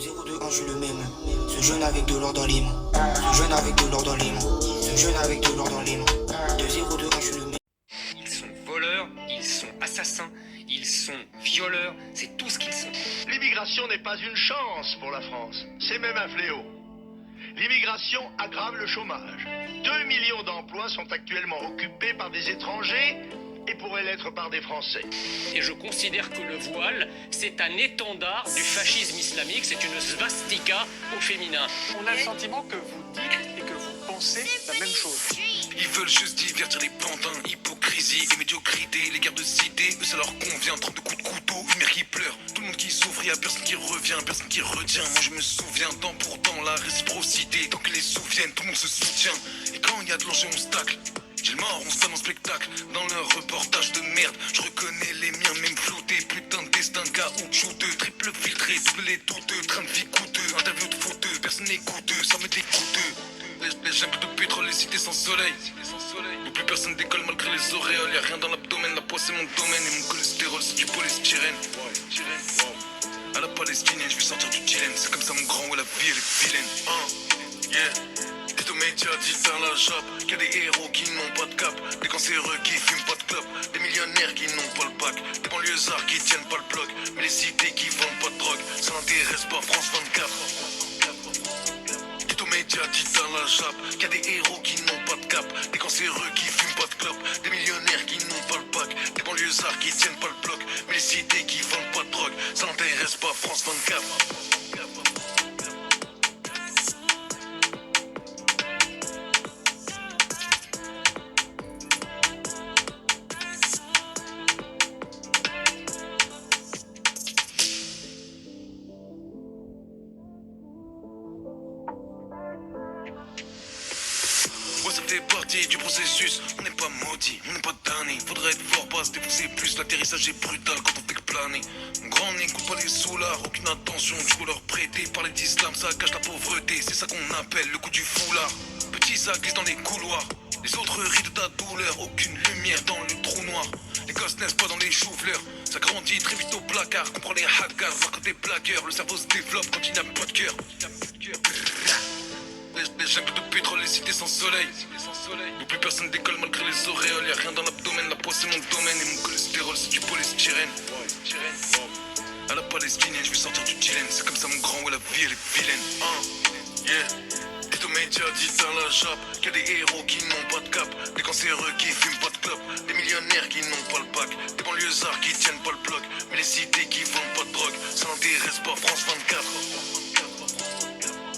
2-0-2-1, je suis le même. Ce jeune avec de l'or dans les mains. Ce jeune avec de l'or dans les mains. Ce jeune avec de l'or dans les mains. 2-0-2-1, je suis le même. Ils sont voleurs, ils sont assassins, ils sont violeurs, c'est tout ce qu'ils sont. L'immigration n'est pas une chance pour la France, c'est même un fléau. L'immigration aggrave le chômage. 2 millions d'emplois sont actuellement occupés par des étrangers et pourraient l'être par des Français. Et je considère que le voile, c'est un étendard du fascisme islamique, c'est une svastika au féminin. On a le sentiment que vous dites et que vous pensez la même chose. Ils veulent juste divertir les pantins, hypocrisie et médiocrité, les guerres de cité, eux ça leur convient, 32 coups de couteau, une mère qui pleure, tout le monde qui souffre, y'a personne qui revient, personne qui retient, moi je me souviens, temps pour temps, la réciprocité, tant que les souviennent, tout le monde se soutient, et quand y a de l'enjeu on se tacle. J'ai le mort, on se donne en spectacle. Dans leur reportage de merde, je reconnais les miens, même floutés. Putain de destin, caoutchouteux. Triple filtré, double les douteux. Train de vie coûteux, interview de fauteux. Personne n'écouteux, ça met des coûteux. Les jungles de pétrole, les cités sans soleil. Et plus personne décolle malgré les auréoles. Y'a rien dans l'abdomen, la poids c'est mon domaine. Et mon cholestérol c'est du polystyrène. À la palestinienne, je vais sortir du dilemme. C'est comme ça mon grand, ouais la vie elle est vilaine. Yeah. Aux médias disent dans la jappe qu'il y a des héros qui n'ont pas de cap, des cancéreux qui fument pas de clope, des millionnaires qui n'ont pas le bac, des banlieusards qui tiennent pas le bloc, mais les cités qui vendent pas de drogue, ça n'intéresse pas France 24. Dites aux médias, dites dans la jappe qu'il y a des héros qui n'ont pas de cap, des cancéreux qui fument pas de clope, des millionnaires qui n'ont pas le bac, des banlieusards qui tiennent pas le bloc, mais les cités qui vendent pas de drogue, ça n'intéresse pas France 24. Du processus, on n'est pas maudit, on n'est pas damné. Faudrait être fort, pas se défoncer plus. L'atterrissage est brutal quand on fait que planer. Mon grand n'écoute pas les soulards, aucune attention. Du coup leur prêter, parler d'islam, ça cache la pauvreté. C'est ça qu'on appelle le coup du foulard. Petit ça glisse dans les couloirs. Les autres rient de ta douleur, aucune lumière dans le trou noir. Les gosses naissent pas dans les choux-fleurs. Ça grandit très vite au placard. Comprends les hackers, voir quand t'es blagueur. Le cerveau se développe quand il n'y a pas de cœur. Les jungles de pétrole, les cités sans soleil. Où plus personne décolle malgré les auréoles. Y'a rien dans l'abdomen, la poids c'est mon domaine. Et mon cholestérol c'est du polystyrène. À la palestinienne, je vais sortir du dilemme. C'est comme ça mon grand, ouais la vie elle est vilaine. Yeah. Dites aux médias, dites dans la jappe qu'il y a des héros qui n'ont pas de cap, des cancéreux qui fument pas de clope, des millionnaires qui n'ont pas le bac, des banlieusards qui tiennent pas le bloc, mais les cités qui vendent pas de drogue, ça n'intéresse pas France 24.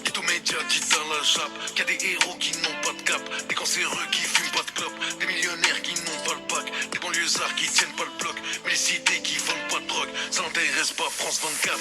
Dites aux médias, dites dans la jappe qu'il y a des héros qui n'ont pas de cap, des cancéreux qui fument pas de clope, des millionnaires qui n'ont pas le bac, des banlieusards qui tiennent pas le bloc, mais les cités qui vendent pas de drogue, ça n'intéresse pas France 24.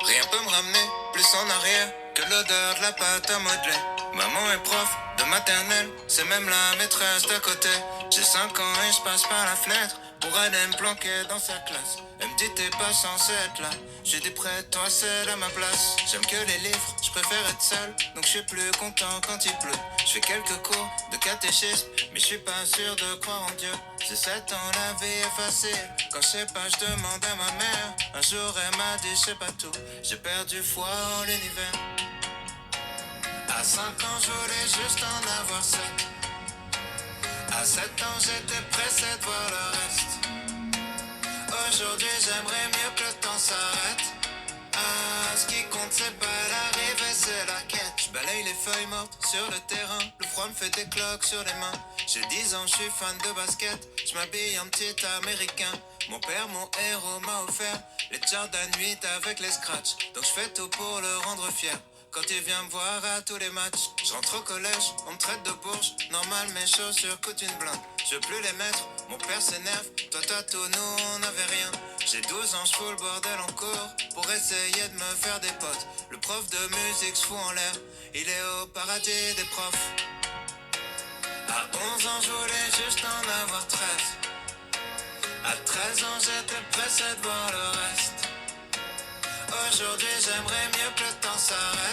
Rien peut me ramener plus en arrière que l'odeur de la pâte à modeler. Maman est prof de maternelle, c'est même la maîtresse d'à côté. J'ai 5 ans et je passe par la fenêtre pour aller me planquer dans sa classe. Elle me dit t'es pas censé être là. J'ai dit près de toi c'est à ma place. J'aime que les livres, je préfère être seul, donc je suis plus content quand il pleut. Je fais quelques cours de catéchisme, mais je suis pas sûr de croire en Dieu. J'ai 7 ans, la vie est facile. Quand je sais pas, je demande à ma mère. Un jour elle m'a dit je sais pas tout. J'ai perdu foi en l'univers. À 5 ans je voulais juste en avoir 7. À 7 ans j'étais pressé de voir le reste. Aujourd'hui j'aimerais mieux que le temps s'arrête. Ah, ce qui compte c'est pas l'arrivée, c'est la quête. Je balaye les feuilles mortes sur le terrain. Le froid me fait des cloques sur les mains. J'ai 10 ans, je suis fan de basket. Je m'habille en petit américain. Mon père, mon héros, m'a offert les Jordan 8 avec les scratchs. Donc je fais tout pour le rendre fier. Quand il vient me voir à tous les matchs, je rentre au collège, on me traite de bourge. Normal, mes chaussures coûtent une blinde. Je veux plus les mettre, mon père s'énerve. Toi t'as tout, nous on n'avait rien. J'ai 12 ans, je fous le bordel en cours pour essayer de me faire des potes. Le prof de musique se fout en l'air, il est au paradis des profs. À 11 ans, je voulais juste en avoir 13. À 13 ans, j'étais pressé de voir le reste. Aujourd'hui, j'aimerais mieux que le temps s'arrête.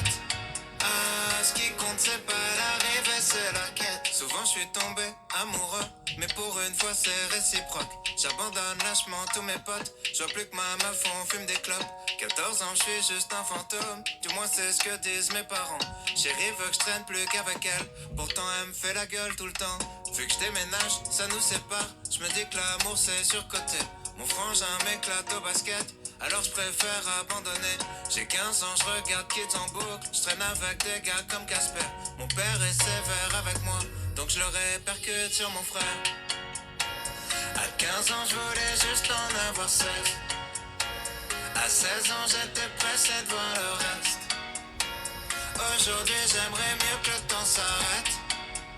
c'est pas l'arrivée, c'est la quête. Souvent je suis tombé amoureux, mais pour une fois c'est réciproque. J'abandonne lâchement tous mes potes, je vois plus que ma meuf, on fume des clopes. 14 ans, je suis juste un fantôme, du moins c'est ce que disent mes parents. Chérie veut que je traîne plus qu'avec elle, pourtant elle me fait la gueule tout le temps. Vu que je déménage, ça nous sépare, je me dis que l'amour c'est surcoté. Mon frangin m'éclate au basket, alors je préfère abandonner. J'ai 15 ans, je regarde Kids en boucle, je traîne avec des gars comme Casper. Mon père est sévère avec moi, donc je le répercute sur mon frère. À 15 ans, je voulais juste en avoir 16. À 16 ans, j'étais pressé de voir le reste. Aujourd'hui, j'aimerais mieux que le temps s'arrête.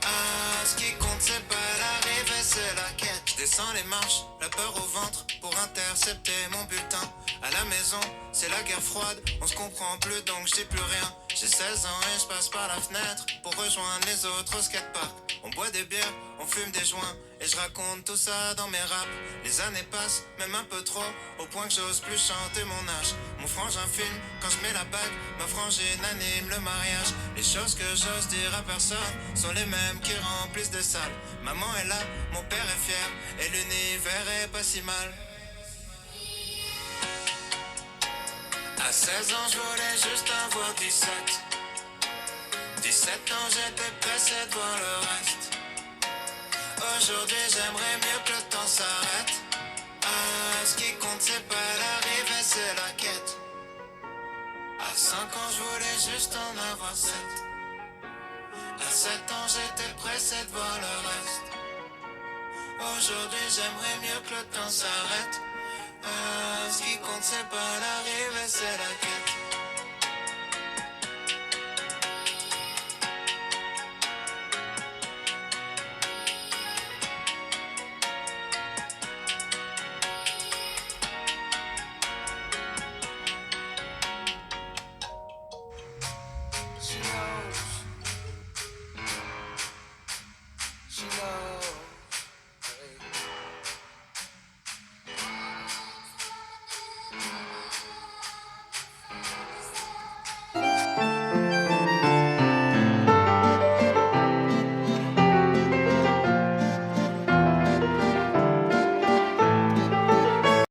Ah, ce qui compte, c'est pas l'arrivée, c'est la quête. Je descends les marches, la peur au ventre, pour intercepter mon bulletin. À la maison, c'est la guerre froide, on se comprend plus donc je dis plus rien. J'ai 16 ans et je passe par la fenêtre pour rejoindre les autres au skatepark. On boit des bières, on fume des joints et je raconte tout ça dans mes raps. Les années passent, même un peu trop, au point que j'ose plus chanter mon âge. Mon frangin filme quand je mets la bague, ma frangine anime le mariage. Les choses que j'ose dire à personne sont les mêmes qui remplissent des salles. Maman est là, mon père est fier et l'univers est pas si mal. À 16 ans, je voulais juste avoir 17. 17 ans, j'étais pressé de voir le reste. Aujourd'hui, j'aimerais mieux que le temps s'arrête. Ah, ce qui compte, c'est pas l'arrivée, c'est la quête. À 5 ans, je voulais juste en avoir 7. À 7 ans, j'étais pressé de voir le reste. Aujourd'hui, j'aimerais mieux que le temps s'arrête. Ah, ce qui compte, c'est pas l'arrivée, c'est la quête.